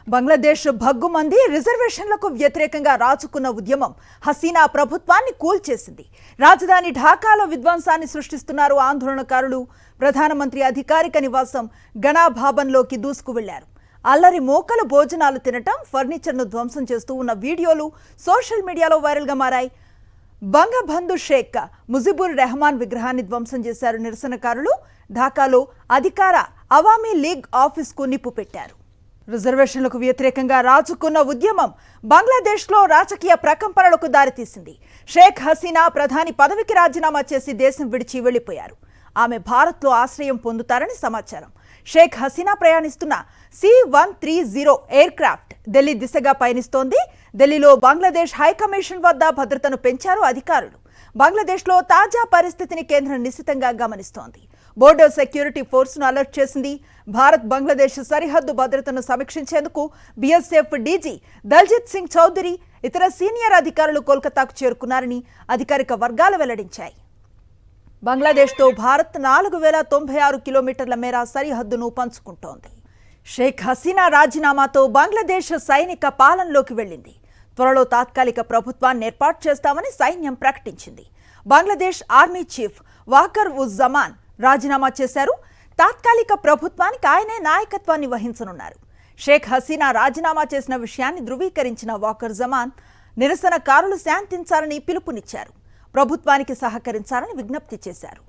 బంగ్లాదేశ్ భగ్గుమంది రిజర్వేషన్లకు వ్యతిరేకంగా రాజుకున్న ఉద్యమం హసీనా ప్రభుత్వాన్ని కూల్చేసింది. రాజధాని ఢాకాలో విధ్వంసాన్ని సృష్టిస్తున్నారు ఆందోళనకారులు. ప్రధానమంత్రి అధికారిక నివాసం గణా భవన్లోకి దూసుకు వెళ్లారు. అల్లరి మోకలు భోజనాలు తినటం, ఫర్నిచర్ను ధ్వంసం చేస్తూ ఉన్న వీడియోలు సోషల్ మీడియాలో వైరల్గా మారాయి. బంగబంధు షేక్ ముజిబుర్ రెహమాన్ విగ్రహాన్ని ధ్వంసం చేశారు నిరసనకారులు. ఢాకాలో అధికార అవామీ లీగ్ ఆఫీస్కు నిప్పు పెట్టారు. రిజర్వేషన్లకు వ్యతిరేకంగా రాజుకున్న ఉద్యమం బంగ్లాదేశ్లో రాజకీయ ప్రకంపనలకు దారితీసింది. షేక్ హసీనా ప్రధాని పదవికి రాజీనామా చేసి దేశం విడిచి వెళ్లిపోయారు. ఆమె భారత్లో ఆశ్రయం పొందుతారని సమాచారం. షేక్ హసీనా ప్రయాణిస్తున్న C-130 ఎయిర్ క్రాఫ్ట్ ఢిల్లీ దిశగా పయనిస్తోంది. ఢిల్లీలో బంగ్లాదేశ్ హైకమిషన్ వద్ద భద్రతను పెంచారు అధికారులు. బంగ్లాదేశ్లో తాజా పరిస్థితిని కేంద్రం నిశితంగా గమనిస్తోంది. బోర్డర్ సెక్యూరిటీ ఫోర్స్ను అలర్ట్ చేసింది. భారత్ బంగ్లాదేశ్ సరిహద్దు భద్రతను సమీక్షించేందుకు BSF డీజీ దల్జిత్ సింగ్ చౌదరి ఇతర సీనియర్ అధికారులు కోల్కతాకు చేరుకున్నారని అధికారిక వర్గాలు వెల్లడించాయి. బంగ్లాదేశ్తో భారత్ 4096 కిలోమీటర్ల మేర సరిహద్దును పంచుకుంటోంది. షేక్ హసీనా రాజీనామాతో బంగ్లాదేశ్ సైనిక పాలనలోకి వెళ్లింది. త్వరలో తాత్కాలిక ప్రభుత్వాన్ని ఏర్పాటు చేస్తామని సైన్యం ప్రకటించింది. బంగ్లాదేశ్ ఆర్మీ చీఫ్ వాకర్ ఉజ్ జమాన్ రాజీనామా చేశారు. తాత్కాలిక ప్రభుత్వానికి ఆయనే నాయకత్వాన్ని వహించనున్నారు. షేక్ హసీనా రాజీనామా చేసిన విషయాన్ని ధృవీకరించిన వాకర్ జమాన్ నిరసనకారులు శాంతించాలని పిలుపునిచ్చారు. ప్రభుత్వానికి సహకరించాలని విజ్ఞప్తి చేశారు.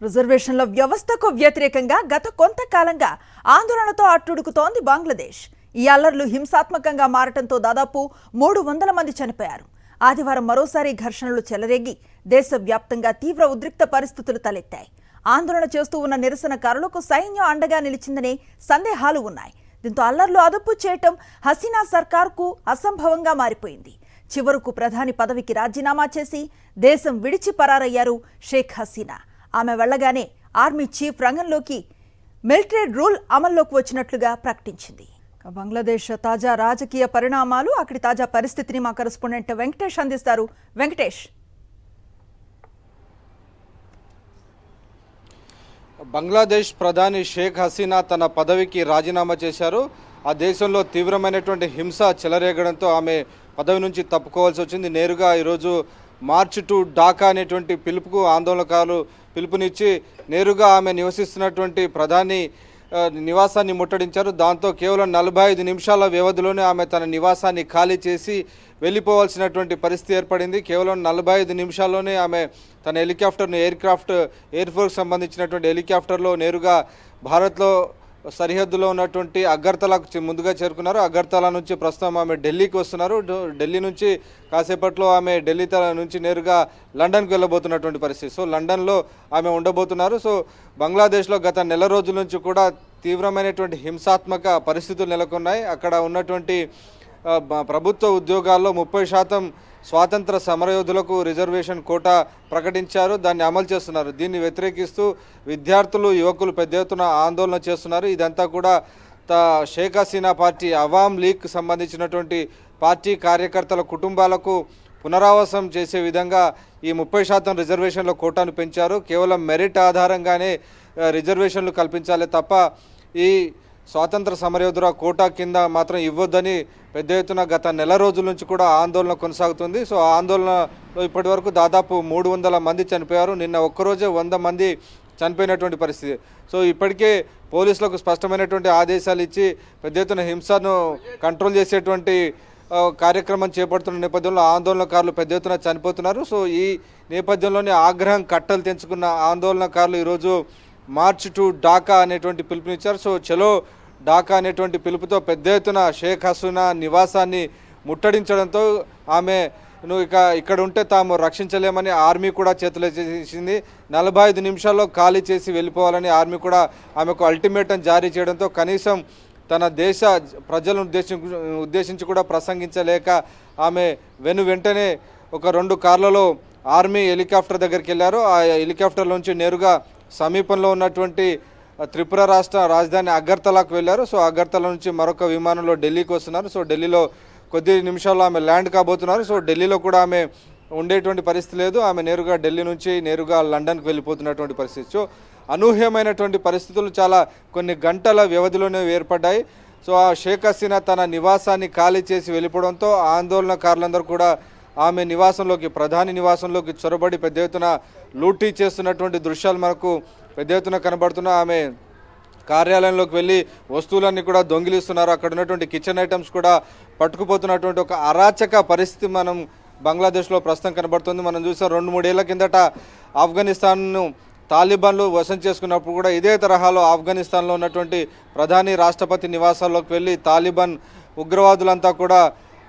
రిజర్వేషన్ల వ్యవస్థకు వ్యతిరేకంగా గత కొంతకాలంగా ఆందోళనతో అట్టుడుకుతోంది బంగ్లాదేశ్. ఈ అల్లర్లు హింసాత్మకంగా మారటంతో దాదాపు 300 మంది చనిపోయారు. ఆదివారం మరోసారి ఘర్షణలు చెలరేగి దేశవ్యాప్తంగా తీవ్ర ఉద్రిక్త పరిస్థితులు తలెత్తాయి. ఆందోళన చేస్తూ ఉన్న నిరసనకారులకు సైన్యం అండగా నిలిచిందనే సందేహాలు ఉన్నాయి. దీంతో అల్లర్లు అదుపు చేయటం హసీనా సర్కార్కు అసంభవంగా మారిపోయింది. చివరకు ప్రధాని పదవికి రాజీనామా చేసి దేశం విడిచి పరారయ్యారు షేక్ హసీనా. ఆమె వెళ్లగానే ఆర్మీ చీఫ్ రంగంలోకి మిలిటరీ రూల్ అమల్లోకి వచ్చినట్లుగా ప్రకటించింది. బంగ్లాదేశ్ తాజా రాజకీయ పరిణామాలు, అక్కడి తాజా పరిస్థితిని మా కరెస్పాండెంట్ వెంకటేష్ అందిస్తారు. వెంకటేష్, బంగ్లాదేశ్ ప్రధాని షేక్ హసీనా తన పదవికి రాజీనామా చేశారు. ఆ దేశంలో తీవ్రమైనటువంటి హింస చెలరేగడంతో ఆమె పదవి నుంచి తప్పుకోవాల్సి వచ్చింది. నేరుగా ఈరోజు మార్చ్ టు ఢాకా అనేటువంటి పిలుపుకు ఆందోళనకారులు పిలుపునిచ్చి నేరుగా ఆమె నివసిస్తున్నటువంటి ప్రధాని నివాసాన్ని ముట్టడించారు. దాంతో కేవలం 45 నిమిషాల వ్యవధిలోనే ఆమె తన నివాసాన్ని ఖాళీ చేసి వెళ్ళిపోవాల్సినటువంటి పరిస్థితి ఏర్పడింది. కేవలం 45 నిమిషాల్లోనే ఆమె తన హెలికాప్టర్ను ఎయిర్ ఫోర్స్ సంబంధించినటువంటి హెలికాప్టర్లో నేరుగా భారత్లో సరిహద్దులో ఉన్నటువంటి అగర్తలాకు ముందుగా చేరుకున్నారు. అగర్తలా నుంచి ప్రస్తుతం ఆమె ఢిల్లీకి వస్తున్నారు. ఢిల్లీ నుంచి కాసేపట్లో ఆమె ఢిల్లీ నుంచి నేరుగా లండన్కి వెళ్ళబోతున్నటువంటి పరిస్థితి. సో లండన్లో ఆమె ఉండబోతున్నారు. సో బంగ్లాదేశ్లో గత నెల రోజుల నుంచి కూడా తీవ్రమైనటువంటి హింసాత్మక పరిస్థితులు నెలకొన్నాయి. అక్కడ ఉన్నటువంటి ప్రభుత్వ ఉద్యోగాల్లో 30% స్వాతంత్ర సమరయోధులకు రిజర్వేషన్ కోటా ప్రకటించారు. దాన్ని అమలు చేస్తున్నారు. దీన్ని వ్యతిరేకిస్తూ విద్యార్థులు, యువకులు పెద్ద ఎత్తున ఆందోళన చేస్తున్నారు. ఇదంతా కూడా షేక్ హసీనా పార్టీ అవామ్ లీగ్కి సంబంధించినటువంటి పార్టీ కార్యకర్తల కుటుంబాలకు పునరావాసం చేసే విధంగా ఈ 30% రిజర్వేషన్ల కోటాను పెంచారు. కేవలం మెరిట్ ఆధారంగానే రిజర్వేషన్లు కల్పించాలి తప్ప ఈ స్వాతంత్ర సమరయోధుల కోటా కింద మాత్రం ఇవ్వొద్దని పెద్ద ఎత్తున గత నెల రోజుల నుంచి కూడా ఆందోళన కొనసాగుతుంది. సో ఆ ఆందోళనలో ఇప్పటి వరకు దాదాపు 300 మంది చనిపోయారు. నిన్న ఒక్కరోజే 100 మంది చనిపోయినటువంటి పరిస్థితి. సో ఇప్పటికే పోలీసులకు స్పష్టమైనటువంటి ఆదేశాలు ఇచ్చి పెద్ద ఎత్తున హింసను కంట్రోల్ చేసేటువంటి కార్యక్రమం చేపడుతున్న నేపథ్యంలో ఆందోళనకారులు పెద్ద ఎత్తున చనిపోతున్నారు. సో ఈ నేపథ్యంలోనే ఆగ్రహం కట్టలు తెంచుకున్న ఆందోళనకారులు ఈరోజు మార్చ్ టు ఢాకా అనేటువంటి పిలుపునిచ్చారు. సో చలో ఢాకా అనేటువంటి పిలుపుతో పెద్ద ఎత్తున షేక్ హసీనా నివాసాన్ని ముట్టడించడంతో ఆమె ఇక్కడ ఉంటే తాము రక్షించలేమని ఆర్మీ కూడా చేతులు చేసింది. 45 నిమిషాల్లో ఖాళీ చేసి వెళ్ళిపోవాలని ఆర్మీ కూడా ఆమెకు అల్టిమేటం జారీ చేయడంతో కనీసం తన దేశ ప్రజలను ఉద్దేశించి కూడా ప్రసంగించలేక ఆమె వెంటనే ఒక 2 కార్లలో ఆర్మీ హెలికాప్టర్ దగ్గరికి వెళ్ళారు. ఆ హెలికాప్టర్ నుంచి నేరుగా సమీపంలో ఉన్నటువంటి త్రిపుర రాష్ట్ర రాజధాని అగర్తలాకు వెళ్ళారు. సో అగర్తల నుంచి మరొక విమానంలో ఢిల్లీకి వస్తున్నారు. సో ఢిల్లీలో కొద్ది నిమిషాల్లో ఆమె ల్యాండ్ కాబోతున్నారు. సో ఢిల్లీలో కూడా ఆమె ఉండేటువంటి పరిస్థితి లేదు. ఆమె నేరుగా ఢిల్లీ నుంచి నేరుగా లండన్కి వెళ్ళిపోతున్నటువంటి పరిస్థితి. సో అనూహ్యమైనటువంటి పరిస్థితులు చాలా కొన్ని గంటల వ్యవధిలోనే ఏర్పడ్డాయి. సో ఆ షేక్ హసీనా తన నివాసాన్ని ఖాళీ చేసి వెళ్ళిపోవడంతో ఆందోళనకారులందరూ కూడా ఆమె నివాసంలోకి, ప్రధాని నివాసంలోకి చొరబడి పెద్ద ఎత్తున లూటీ చేస్తున్నటువంటి దృశ్యాలు మనకు పెద్ద ఎత్తున కనబడుతున్న ఆమె కార్యాలయంలోకి వెళ్ళి వస్తువులన్నీ కూడా దొంగిలిస్తున్నారు. అక్కడ ఉన్నటువంటి కిచెన్ ఐటమ్స్ కూడా పట్టుకుపోతున్నటువంటి ఒక అరాచక పరిస్థితి మనం బంగ్లాదేశ్లో ప్రస్తుతం కనబడుతుంది. మనం చూసాం 2-3 ఏళ్ల కిందట ఆఫ్ఘనిస్తాన్ను తాలిబాన్లు వశం చేసుకున్నప్పుడు కూడా ఇదే తరహాలో ఆఫ్ఘనిస్తాన్లో ఉన్నటువంటి ప్రధాని, రాష్ట్రపతి నివాసాల్లోకి వెళ్ళి తాలిబాన్ ఉగ్రవాదులంతా కూడా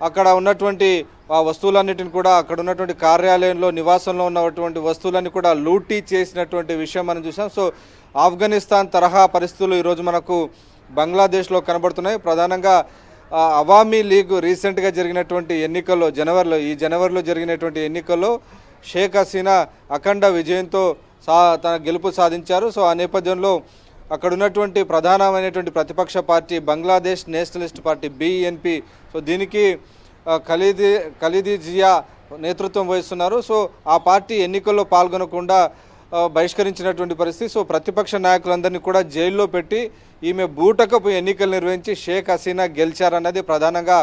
అక్కడ ఉన్నటువంటి ఆ వస్తువులన్నిటిని కూడా, అక్కడ ఉన్నటువంటి కార్యాలయంలో, నివాసంలో ఉన్నటువంటి వస్తువులన్నీ కూడా లూటీ చేసినటువంటి విషయం మనం చూసాం. సో ఆఫ్ఘనిస్తాన్ తరహా పరిస్థితులు ఈరోజు మనకు బంగ్లాదేశ్లో కనబడుతున్నాయి. ప్రధానంగా అవామీ లీగ్ రీసెంట్గా జరిగినటువంటి ఎన్నికల్లో, జనవరిలో జరిగినటువంటి ఎన్నికల్లో షేక్ హసీనా అఖండ విజయంతో తన గెలుపు సాధించారు. సో ఆ నేపథ్యంలో అక్కడ ఉన్నటువంటి ప్రధానమైనటువంటి ప్రతిపక్ష party Bangladesh Nationalist party BNP, so దీనికి ఖలీదీ జియా నేతృత్వం వహిస్తున్నారు. సో ఆ పార్టీ ఎన్నికల్లో పాల్గొనకుండా బహిష్కరించినటువంటి పరిస్థితి. సో ప్రతిపక్ష నాయకులందరినీ కూడా జైల్లో పెట్టి ఈమె బూటకపు ఎన్నికలు నిర్వహించి షేక్ హసీనా గెలిచారన్నది ప్రధానంగా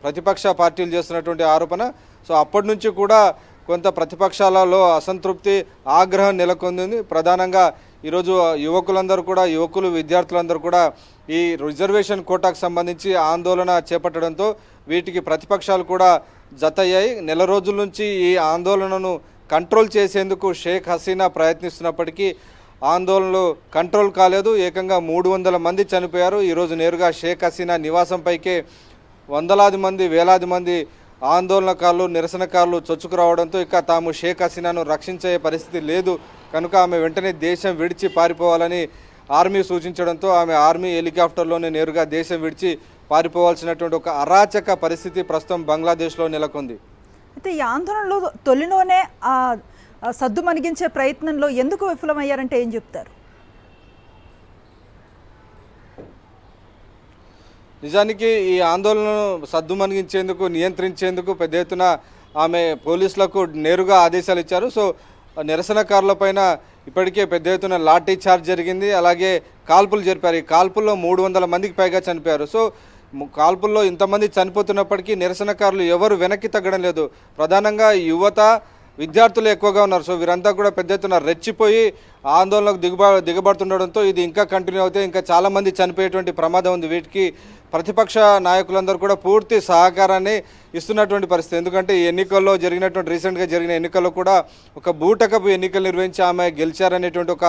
ప్రతిపక్ష పార్టీలు చేస్తున్నటువంటి ఆరోపణ. సో అప్పటి నుంచి కూడా కొంత ప్రతిపక్షాలలో అసంతృప్తి, ఆగ్రహం నెలకొంది. ప్రధానంగా ఈరోజు యువకులు, విద్యార్థులందరూ కూడా ఈ రిజర్వేషన్ కోటాకు సంబంధించి ఆందోళన చేపట్టడంతో వీటికి ప్రతిపక్షాలు కూడా జతయ్యాయి. నెల రోజుల నుంచి ఈ ఆందోళనను కంట్రోల్ చేసేందుకు షేక్ హసీనా ప్రయత్నిస్తున్నప్పటికీ ఆందోళనలు కంట్రోల్ కాలేదు. ఏకంగా 300 మంది చనిపోయారు. ఈరోజు నేరుగా షేక్ హసీనా నివాసంపైకే వేలాది మంది ఆందోళనకారులు, నిరసనకారులు చొచ్చుకురావడంతో ఇక తాము షేక్ హసీనాను రక్షించే పరిస్థితి లేదు కనుక ఆమె వెంటనే దేశం విడిచి పారిపోవాలని ఆర్మీ సూచించడంతో ఆమె ఆర్మీ హెలికాప్టర్లోనే నేరుగా దేశం విడిచి పారిపోవాల్సినటువంటి ఒక అరాచక పరిస్థితి ప్రస్తుతం బంగ్లాదేశ్లో నెలకొంది. అయితే ఈ ఆందోళనలో తొలిలోనే ఆ సద్దు మణిగించే ప్రయత్నంలో ఎందుకు విఫలమయ్యారంటే ఏం చెప్తారు? నిజానికి ఈ ఆందోళనను సద్దుమణిగించేందుకు, నియంత్రించేందుకు పెద్ద ఎత్తున ఆమె పోలీసులకు నేరుగా ఆదేశాలు ఇచ్చారు. సో నిరసనకారులపైన ఇప్పటికే పెద్ద ఎత్తున లాఠీ చార్జ్ జరిగింది. అలాగే కాల్పులు జరిపారు. ఈ కాల్పుల్లో 300 మందికి పైగా చనిపోయారు. సో కాల్పుల్లో ఇంతమంది చనిపోతున్నప్పటికీ నిరసనకారులు ఎవరు వెనక్కి తగ్గడం లేదు. ప్రధానంగా యువత, విద్యార్థులు ఎక్కువగా ఉన్నారు. సో వీరంతా కూడా పెద్ద ఎత్తున రెచ్చిపోయి ఆందోళనకు దిగబడుతుండడంతో ఇది ఇంకా కంటిన్యూ అవుతే ఇంకా చాలామంది చనిపోయేటువంటి ప్రమాదం ఉంది. వీటికి ప్రతిపక్ష నాయకులందరూ కూడా పూర్తి సహకారాన్ని ఇస్తున్నటువంటి పరిస్థితి. ఎందుకంటే ఈ ఎన్నికల్లో రీసెంట్గా జరిగిన ఎన్నికల్లో కూడా ఒక బూటకపు ఎన్నికలు నిర్వహించి ఆమె గెలిచారనేటువంటి ఒక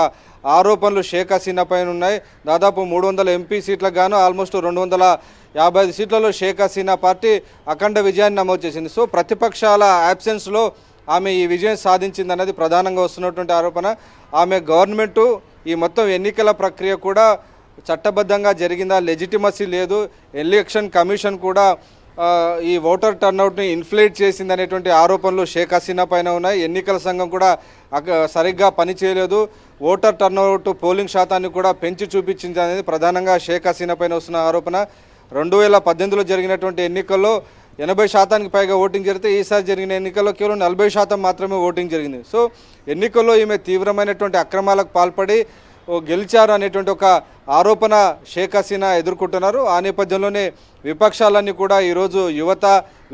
ఆరోపణలు షేక్ హసీనా పైన ఉన్నాయి. దాదాపు 300 MP సీట్లకు గాను ఆల్మోస్ట్ 255 సీట్లలో షేక్ హసీనా పార్టీ అఖండ విజయాన్ని నమోదు చేసింది. సో ప్రతిపక్షాల యాబ్సెన్స్లో ఆమె ఈ విజయం సాధించిందన్నది ప్రధానంగా వస్తున్నటువంటి ఆరోపణ. ఆమె గవర్నమెంటు ఈ మొత్తం ఎన్నికల ప్రక్రియ కూడా చట్టబద్ధంగా జరిగిందా, లెజిటిమసీ లేదు, ఎలక్షన్ కమిషన్ కూడా ఈ ఓటర్ టర్నౌట్ని ఇన్ఫ్లేట్ చేసిందనేటువంటి ఆరోపణలు షేక్ హసీనా పైన ఉన్నాయి. ఎన్నికల సంఘం కూడా సరిగ్గా పనిచేయలేదు, ఓటర్ టర్నౌట్ పోలింగ్ శాతాన్ని కూడా పెంచి చూపించింది అనేది ప్రధానంగా షేక్ హసీనా పైన వస్తున్న ఆరోపణ. 2018లో జరిగినటువంటి ఎన్నికల్లో 80% పైగా ఓటింగ్ జరిగితే ఈసారి జరిగిన ఎన్నికల్లో కేవలం 40% మాత్రమే ఓటింగ్ జరిగింది. సో ఎన్నికల్లో ఈమె తీవ్రమైనటువంటి అక్రమాలకు పాల్పడి గెలిచారు అనేటువంటి ఒక ఆరోపణ షేక్ హసీనా ఎదుర్కొంటున్నారు. ఆ నేపథ్యంలోనే విపక్షాలన్నీ కూడా ఈరోజు యువత,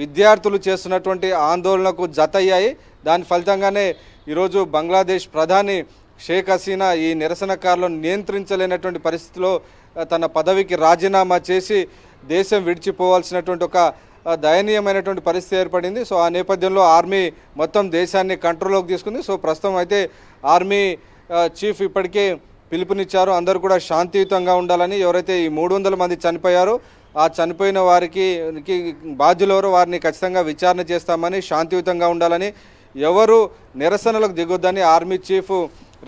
విద్యార్థులు చేస్తున్నటువంటి ఆందోళనకు జతయ్యాయి. దాని ఫలితంగానే ఈరోజు బంగ్లాదేశ్ ప్రధాని షేక్ హసీనా ఈ నిరసనకారులను నియంత్రించలేనటువంటి పరిస్థితిలో తన పదవికి రాజీనామా చేసి దేశం విడిచిపోవాల్సినటువంటి ఒక దయనీయమైనటువంటి పరిస్థితి ఏర్పడింది. సో ఆ నేపథ్యంలో ఆర్మీ మొత్తం దేశాన్ని కంట్రోల్లోకి తీసుకుంది. సో ప్రస్తుతం అయితే ఆర్మీ చీఫ్ ఇప్పటికే పిలుపునిచ్చారు, అందరూ కూడా శాంతియుతంగా ఉండాలని. ఎవరైతే ఈ 300 మంది చనిపోయారో ఆ చనిపోయిన వారికి బాధ్యులెవరో వారిని ఖచ్చితంగా విచారణ చేస్తామని, శాంతియుతంగా ఉండాలని, ఎవరు నిరసనలకు దిగొద్దని ఆర్మీ చీఫ్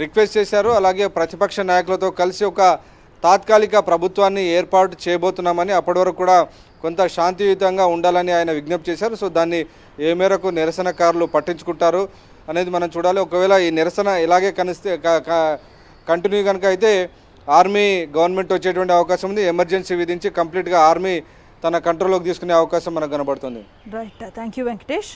రిక్వెస్ట్ చేశారు. అలాగే ప్రతిపక్ష నాయకులతో కలిసి ఒక తాత్కాలిక ప్రభుత్వాన్ని ఏర్పాటు చేయబోతున్నామని, అప్పటి వరకు కూడా కొంత శాంతియుతంగా ఉండాలని ఆయన విజ్ఞప్తి చేశారు. సో దాన్ని ఏ మేరకు నిరసనకారులు పట్టించుకుంటారు అనేది మనం చూడాలి. ఒకవేళ ఈ నిరసన ఇలాగే కంటిన్యూ కనుక అయితే ఆర్మీ గవర్నమెంట్ వచ్చేటువంటి అవకాశం ఉంది. ఎమర్జెన్సీ విధించి కంప్లీట్గా ఆర్మీ తన కంట్రోల్లోకి తీసుకునే అవకాశం మనకు కనబడుతుంది. Right, thank you Venkatesh.